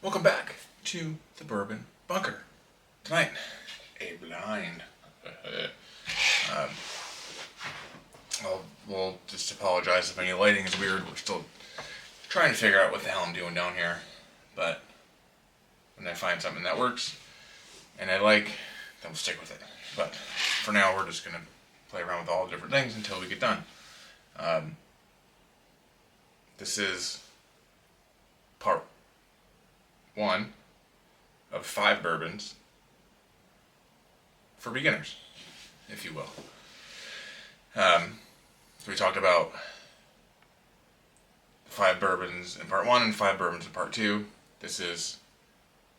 Welcome back to the Bourbon Bunker. Tonight, a blind. um, we'll just apologize if any lighting is weird. We're still trying to figure out what the hell I'm doing down here. But when I find something that works and I like, then we'll stick with it. But for now, we're just going to play around with all the different things until we get done. This is part 1 of 5 bourbons for beginners, if you will. So we talked about 5 bourbons in part 1 and 5 bourbons in part 2. This is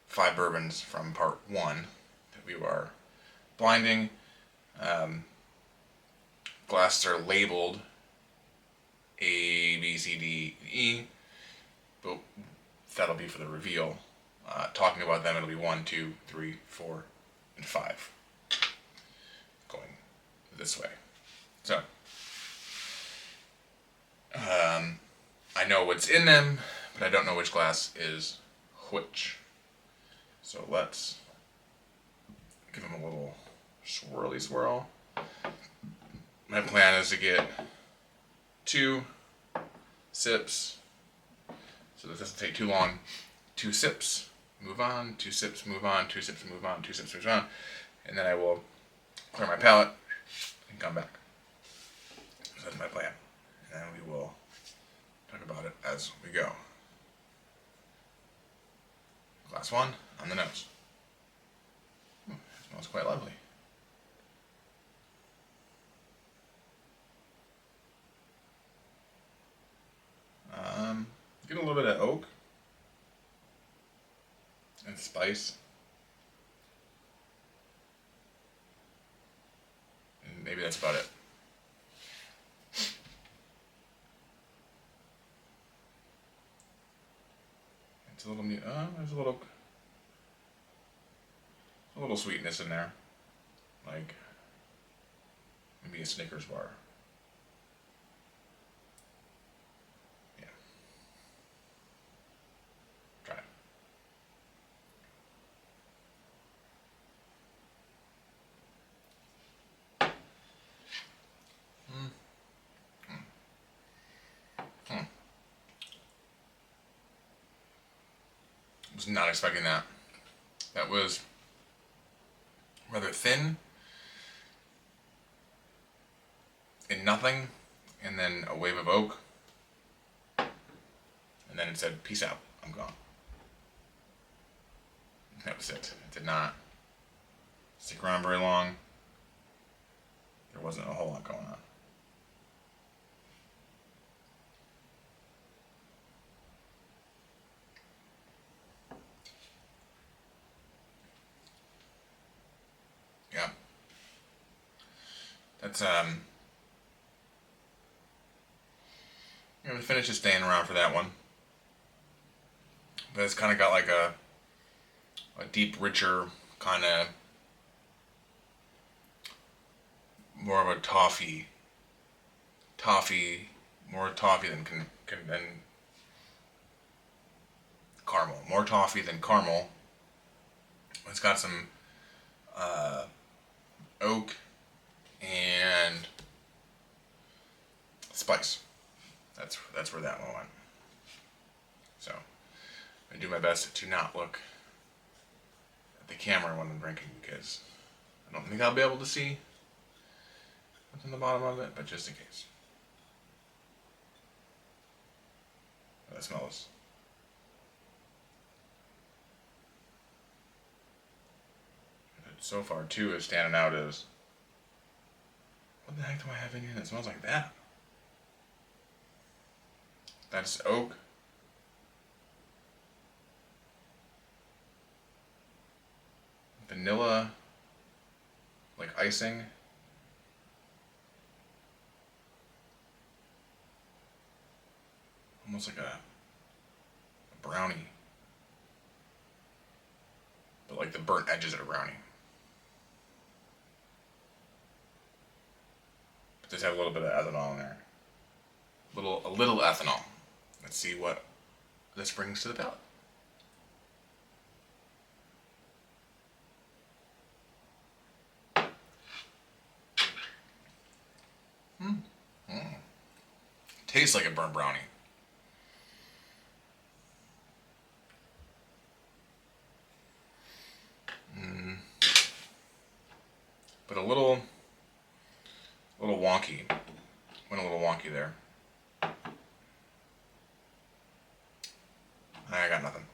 5 bourbons from part 1 that we are blinding. Glasses are labeled A, B, C, D, E, but that'll be for the reveal. Talking about them, it'll be 1, 2, 3, 4, and 5. Going this way. So, I know what's in them, but I don't know which glass is which. So let's give them a little swirly swirl. My plan is to get 2 sips, so this doesn't take too long. 2 sips, move on, 2 sips, move on, 2 sips, move on, 2 sips, move on, and then I will clear my palate and come back. So that's my plan, and then we will talk about it as we go. Glass 1 on the nose. It smells quite lovely. Get a little bit of oak and spice, and maybe that's about it. It's a little there's a little sweetness in there, like maybe a Snickers bar. Yeah, try it. Was not expecting that. That was rather thin and nothing, and then a wave of oak, and then it said, "Peace out, I'm gone." That was it. It did not stick around very long. There wasn't a whole lot going on. Yeah. That's the finish is staying around for that one. But it's kind of got like a deep, richer kind of more of a more toffee than caramel. More toffee than caramel. It's got some oak and spice. That's where that one went. So I do my best to not look at the camera when I'm drinking, because I don't think I'll be able to see what's in the bottom of it, but just in case. That smells. So far, too, is standing out as, what the heck do I have in here that smells like that? That's oak. Vanilla, like icing. Almost like a brownie. But like the burnt edges of a brownie. But just have a little bit of ethanol in there. A little ethanol. Let's see what this brings to the palate. tastes like a burnt brownie. But a little wonky. Went a little wonky there. I got nothing.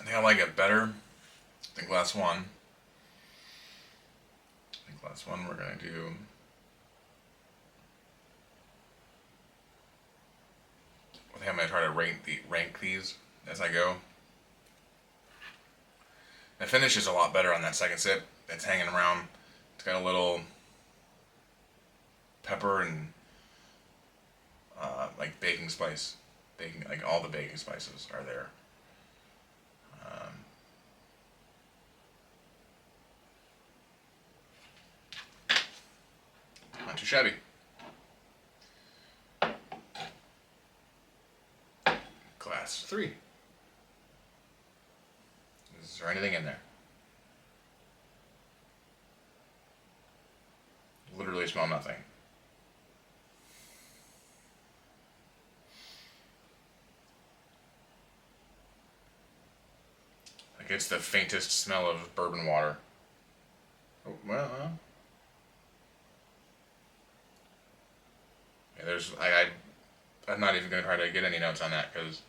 I think I like it better than glass one. I think glass one we're gonna do. I think I'm gonna try to rank these as I go. The finish is a lot better on that second sip. It's hanging around. It's got a little pepper and like baking spice. Like all the baking spices are there. Not too shabby. Glass 3. Is there anything in there? Literally smell nothing. Like it's the faintest smell of bourbon water. Oh, well, yeah, there's I'm not even gonna try to get any notes on that because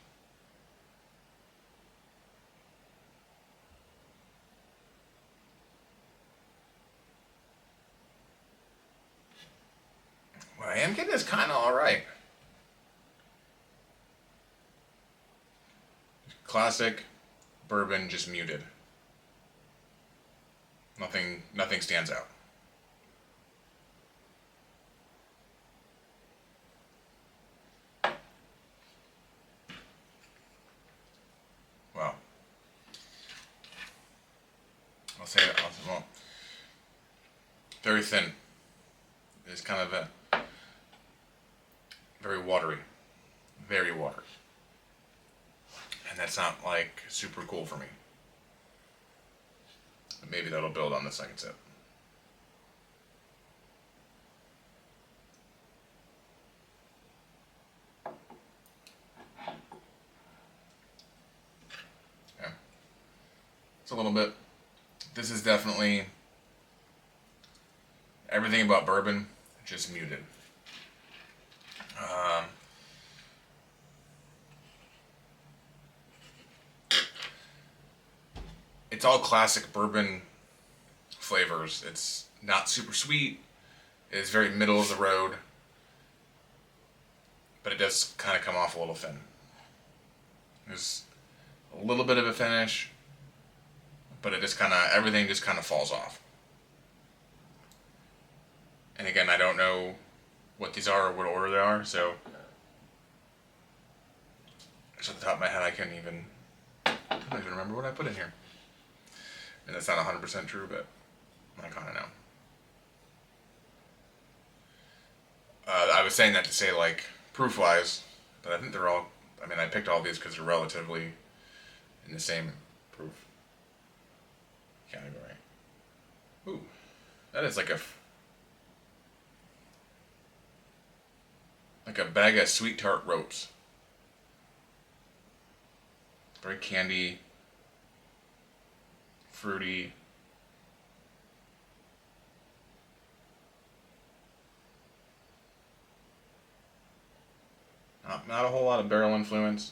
what I am getting is kind of all right. Classic bourbon, just muted. Nothing stands out. Well, I'll say it. Well, very thin. It's kind of a very watery, very watery, and that's not like super cool for me. But maybe that'll build on the second sip. Yeah, it's a little bit. This is definitely everything about bourbon, just muted. It's all classic bourbon flavors. It's not super sweet. It's very middle of the road, but it does kind of come off a little thin. There's a little bit of a finish, but it just kind of, everything just kind of falls off. And again, I don't know what these are or what order they are, so just at the top of my head, I don't even remember what I put in here. And that's not 100% true, but I kind of know. I was saying that to say, like, proof-wise, but I think they're all, I mean, I picked all these because they're relatively in the same proof category. Ooh, that is like a bag of sweet tart ropes. Very candy, fruity. Not a whole lot of barrel influence.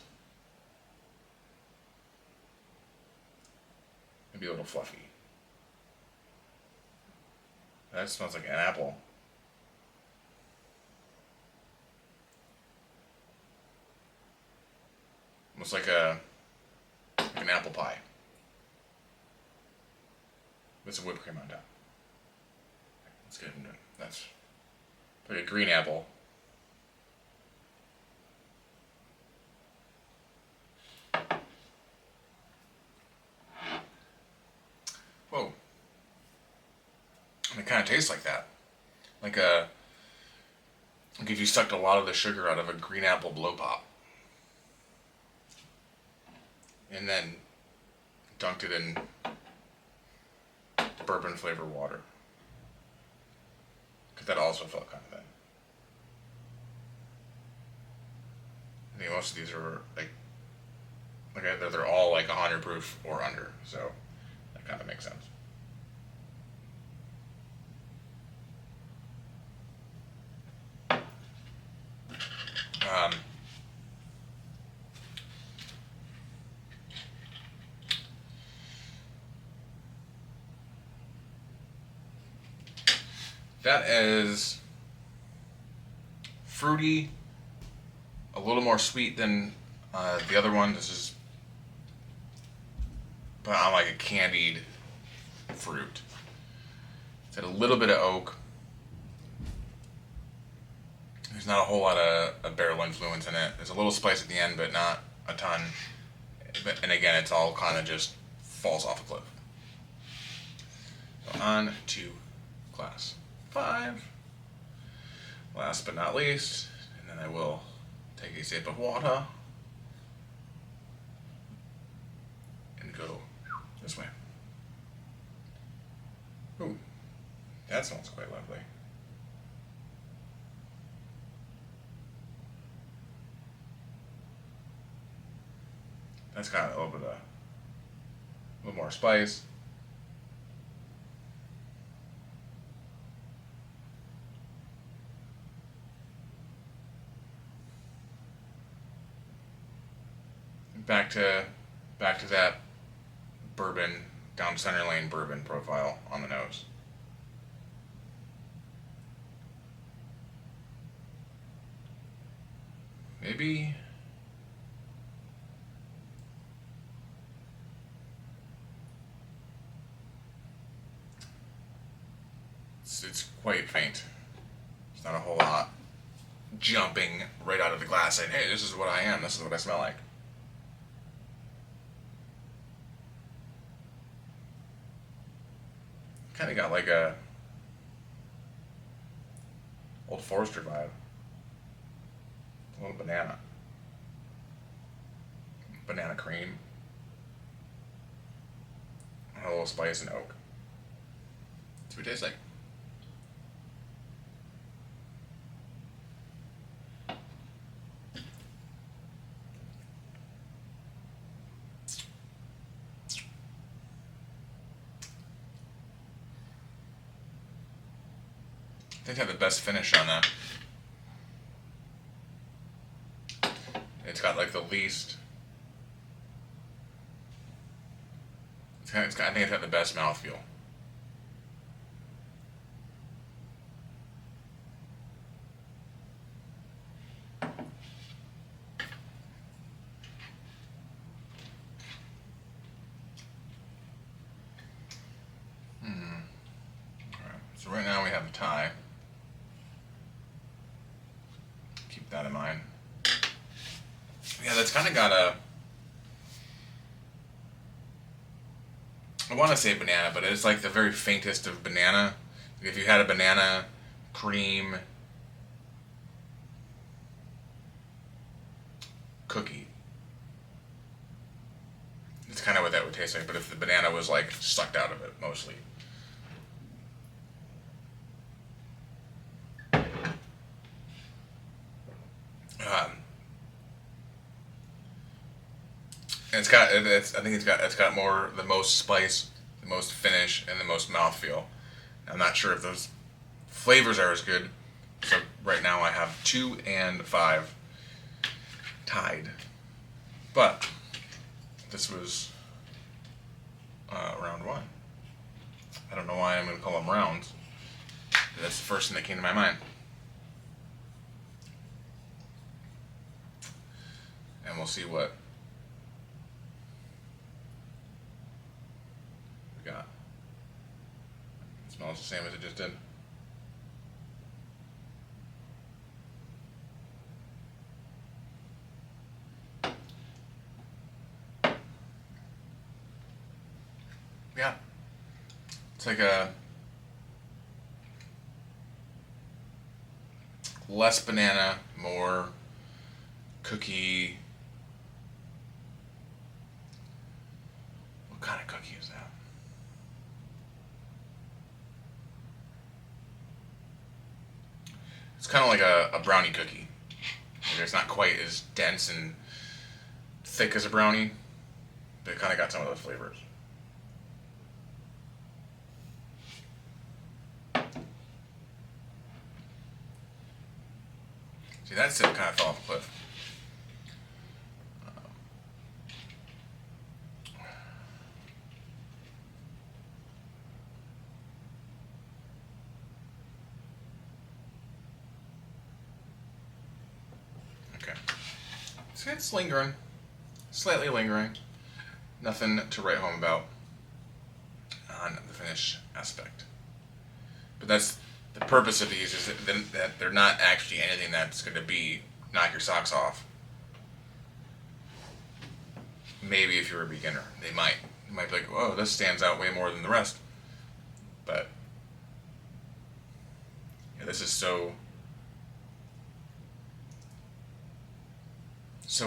Maybe a little fluffy. That smells like an apple. Almost like an apple pie with some whipped cream on top. Let's get into it. That's like a green apple. Whoa. And it kind of tastes like that. Like a Like if you sucked a lot of the sugar out of a green apple blow pop and then dunked it in bourbon flavored water. Because that also felt kind of thin. I think most of these are like they're all like 100 proof or under, so that kind of makes sense. Um, that is fruity, a little more sweet than the other one. This is but on like a candied fruit. It's got a little bit of oak. There's not a whole lot of barrel influence in it. There's a little spice at the end, but not a ton. And again, it's all kind of just falls off a cliff. So on to class 5. Last but not least, and then I will take a sip of water and go this way. Ooh, that smells quite lovely. That's got a little more spice. Back to that bourbon, down center lane bourbon profile on the nose. Maybe it's quite faint. It's not a whole lot jumping right out of the glass saying, hey, this is what I am, this is what I smell like. Kind of got like a Old Forester vibe. A little banana cream, and a little spice and oak. That's what it tastes like. I think I have the best finish on that. It's got like the least. I think it's got the best mouthfeel. Alright, so right now we have a tie. Keep that in mind. Yeah, that's kind of got a. I want to say banana, but it's like the very faintest of banana. If you had a banana cream cookie, it's kind of what that would taste like, but if the banana was like sucked out of it mostly. And I think it's got more, the most spice, the most finish, and the most mouthfeel. I'm not sure if those flavors are as good. So right now I have 2 and 5 tied. But this was round 1. I don't know why I'm going to call them rounds. That's the first thing that came to my mind. And we'll see what we got. It smells the same as it just did. Yeah. It's like a less banana, more cookie. What kind of cookie is that? It's kind of like a brownie cookie. Like it's not quite as dense and thick as a brownie, but it kind of got some of those flavors. See, that sip kind of fell off a cliff. Okay. See, it's lingering. Slightly lingering. Nothing to write home about on the finish aspect. But that's the purpose of these, is that they're not actually anything that's going to be knock your socks off. Maybe if you're a beginner, they might. You might be like, "Whoa, this stands out way more than the rest." But yeah, this is so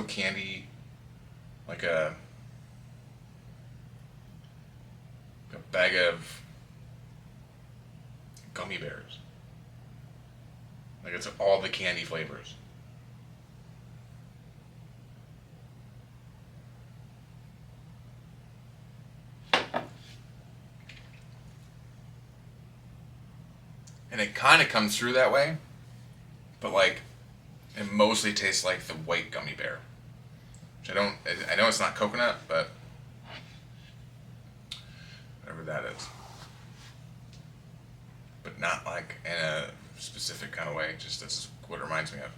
candy, like a bag of gummy bears. Like it's all the candy flavors. And it kind of comes through that way, but like it mostly tastes like the white gummy bear. Which I know it's not coconut, but whatever that is. But not like in a specific kind of way, just that's what it reminds me of.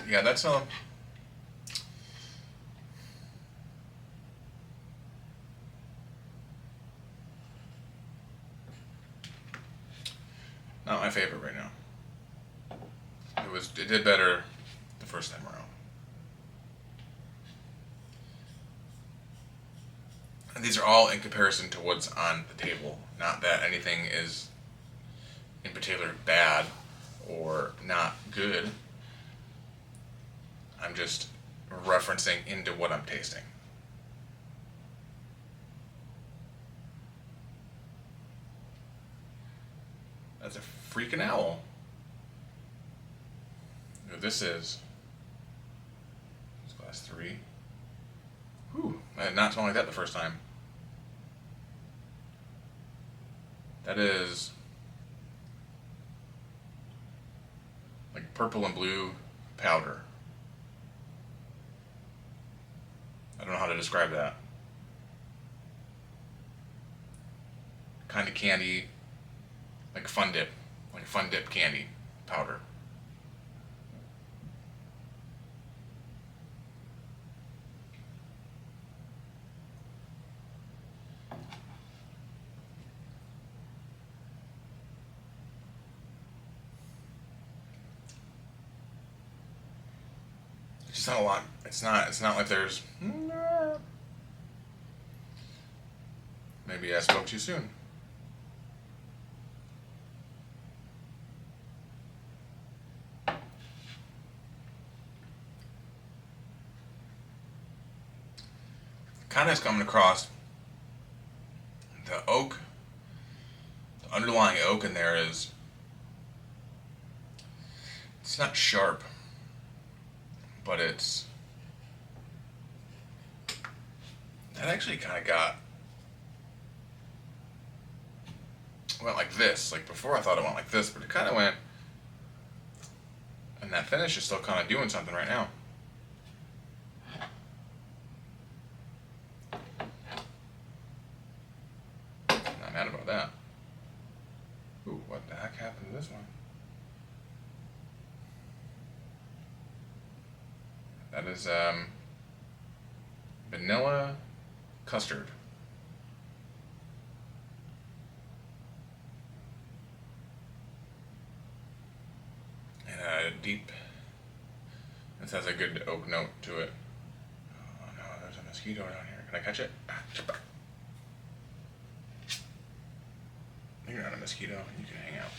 Yeah, that's not my favorite right now. It did better the first time around. And these are all in comparison to what's on the table. Not that anything is in particular bad or not good. I'm just referencing into what I'm tasting. That's a freaking owl. This is glass 3. Whew, I did not smell like that the first time. That is like purple and blue powder. I don't know how to describe that. Kind of candy, like Fun Dip candy powder. It's just not a lot. It's not like there's. Maybe I spoke too soon. Kind of is coming across the oak, the underlying oak in there is, it's not sharp, but that actually kind of went like this. Like before I thought it went like this, but it kind of went, and that finish is still kind of doing something right now. Not mad about that. Ooh, what the heck happened to this one? That is vanilla custard. And a deep, this has a good oak note to it. Oh no. mosquito down here. Can I catch it? Ah, you're not a mosquito. You can hang out.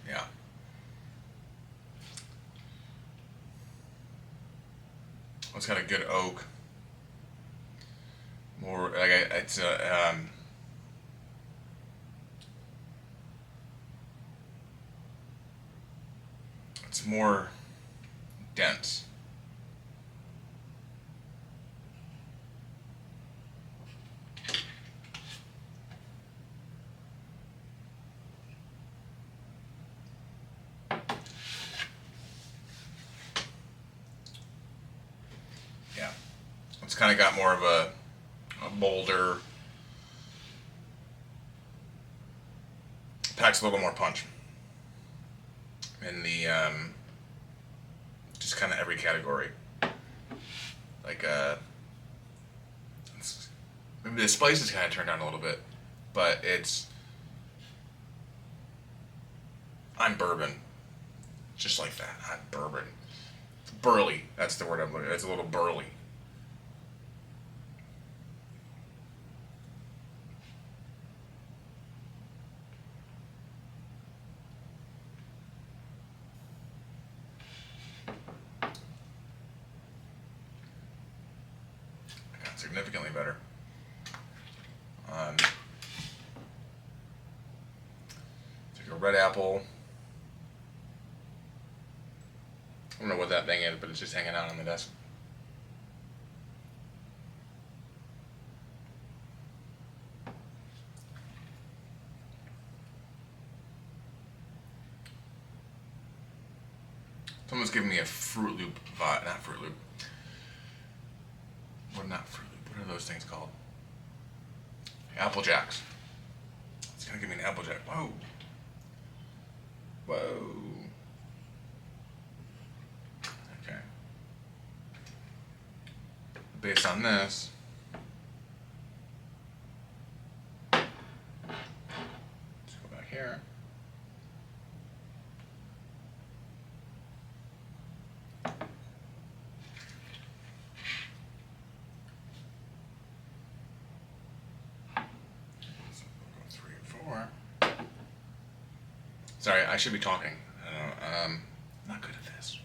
Yeah. It's got a good oak. More like it's a it's more dense. Yeah, it's kind of got more of a bolder, packs a little more punch in the just kind of every category. Like maybe the spice is kind of turned down a little bit, but I'm bourbon, just like that. I'm bourbon, burly. That's the word I'm looking at. It's a little burly. Significantly better. Take a red apple. I don't know what that thing is, but it's just hanging out on the desk. Someone's giving me a Fruit Loop vibe, not Fruit Loop. Not Fruit Loop. What are those things called? Apple Jacks. It's gonna give me an Apple Jack. Whoa. Whoa. Okay. Based on this, let's go back here. Sorry, I should be talking. I'm not good at this.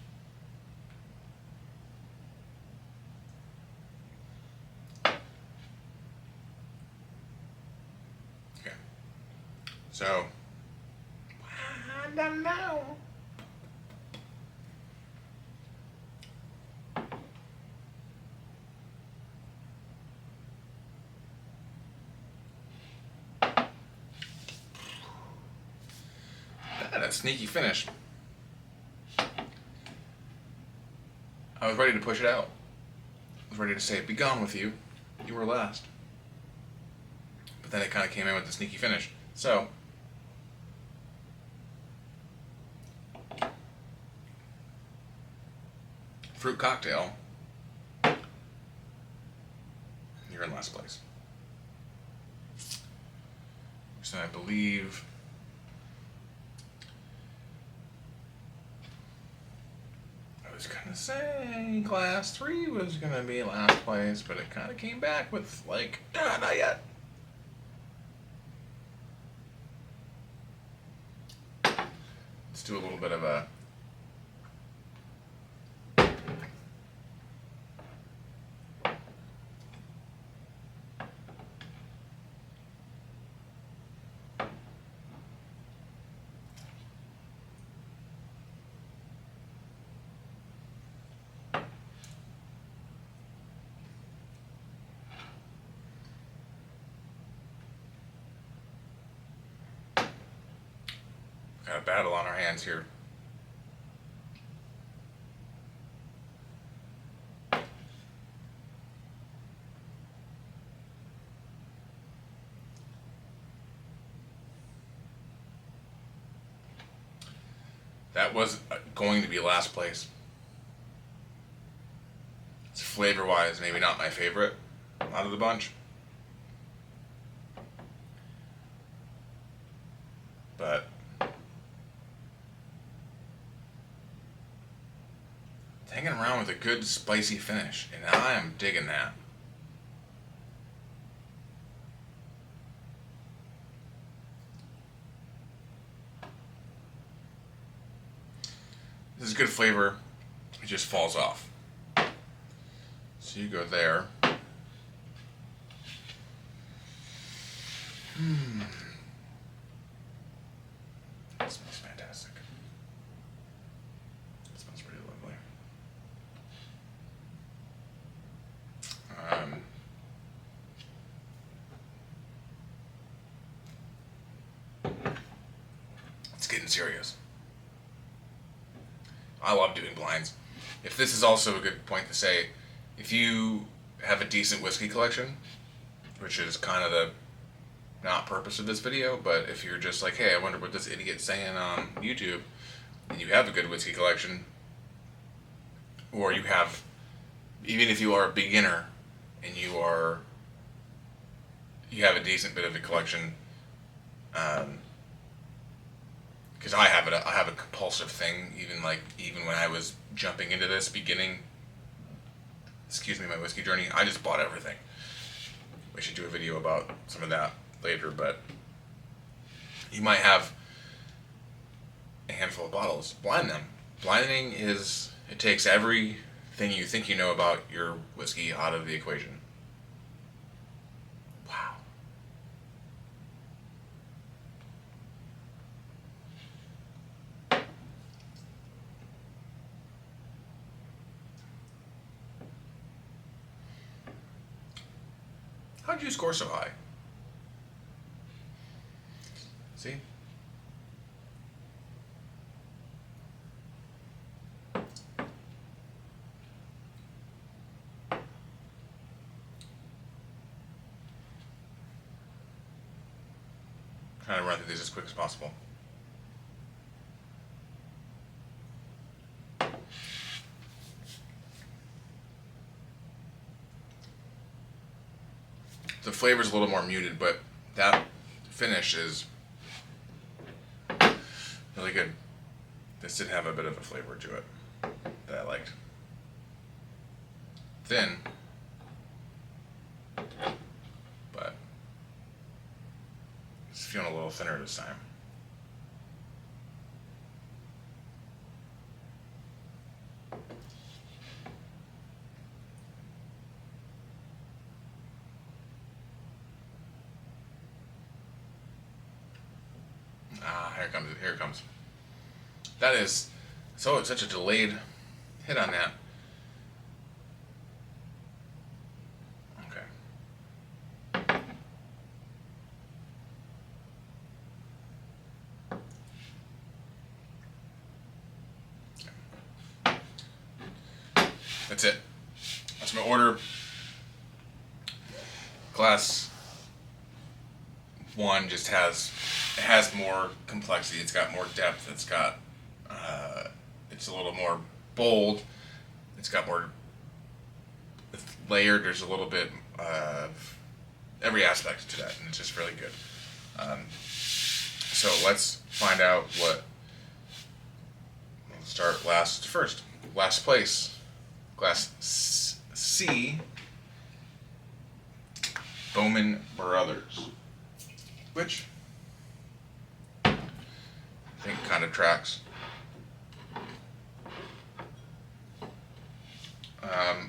Okay. So, I don't know. That sneaky finish. I was ready to push it out. I was ready to say, be gone with you. You were last. But then it kind of came in with the sneaky finish. So, fruit cocktail. You're in last place. So I believe I was gonna say class 3 was gonna be last place, but it kind of came back with like, not yet. Let's do a little bit of a got a battle on our hands here. That was going to be last place. It's flavor-wise, maybe not my favorite out of the bunch. but hanging around with a good spicy finish, and I am digging that. This is good flavor. It just falls off. So you go there. It smells fantastic. It smells pretty lovely. It's getting serious. I love doing blinds. If this is also a good point to say, if you have a decent whiskey collection, which is kind of the not purpose of this video, but if you're just like, hey, I wonder what this idiot's saying on YouTube, and you have a good whiskey collection, or you have, even if you are a beginner and you have a decent bit of a collection, because I have a compulsive thing, even when I was jumping into this my whiskey journey, I just bought everything. We should do a video about some of that later, but you might have a handful of bottles. Blind them. Blinding it takes everything you think you know about your whiskey out of the equation. Wow. How'd you score so high? See? Trying to run through these as quick as possible. The flavor's a little more muted, but that finish is really good. This did have a bit of a flavor to it that I liked. Thin, but it's feeling a little thinner this time. Here it comes. That is, so it's such a delayed hit on that. Okay. That's it. That's my order. Glass 1 just has more complexity. It's got more depth. It's got it's a little more bold. It's got more layered. There's a little bit of every aspect to that, and it's just really good. So let's find out what. We'll start first. Last place, Glass C, Bourbon Brothers, which I think kind of tracks.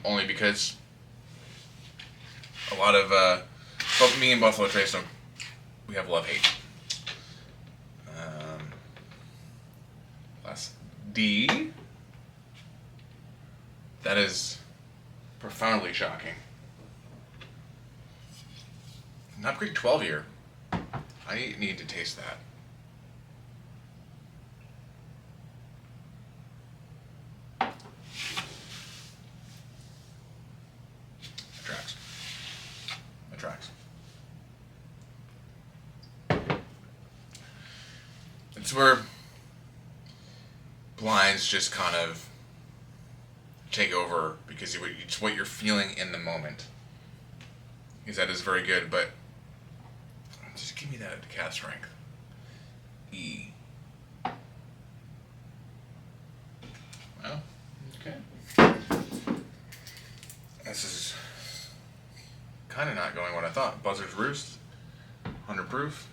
Only because a lot of both me and Buffalo Trace, we have love-hate. Class D. That is profoundly shocking. Not Creek 12 year. I need to taste that. It tracks. It's where blinds just kind of take over because it's what you're feeling in the moment. Because that is very good, but just give me that at cast strength. E. Well, okay. This is kind of not going what I thought. Buzzard's Roost, 100 proof.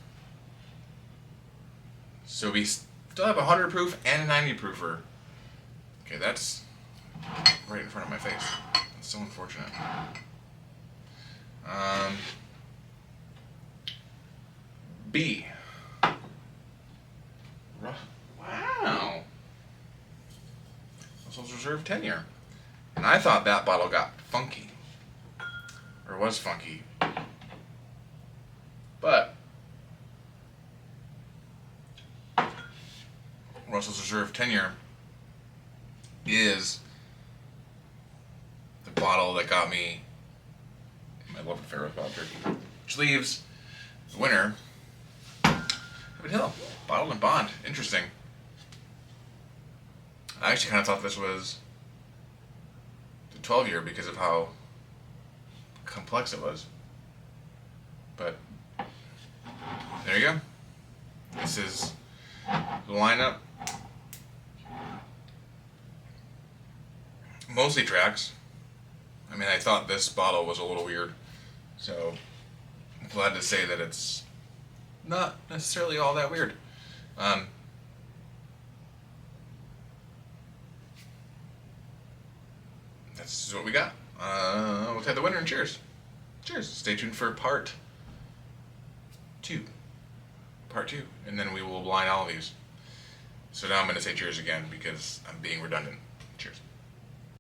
So we still have a 100 proof and a 90 proofer. Okay, that's right in front of my face. That's so unfortunate. B. Wow. Russell's Reserve 10-year. And I thought that bottle got funky. Or was funky. But Russell's Reserve 10-year is the bottle that got me in my love affair with Bob Jerky. Which leaves the winner, Heaven Hill, bottled and bond. Interesting. I actually kind of thought this was the 12-year because of how complex it was. But there you go. This is the lineup. Mostly tracks. I mean, I thought this bottle was a little weird, so I'm glad to say that it's not necessarily all that weird. That's what we got. We'll take the winner and cheers. Cheers. Stay tuned for part 2. Part 2. And then we will blind all of these. So now I'm going to say cheers again because I'm being redundant.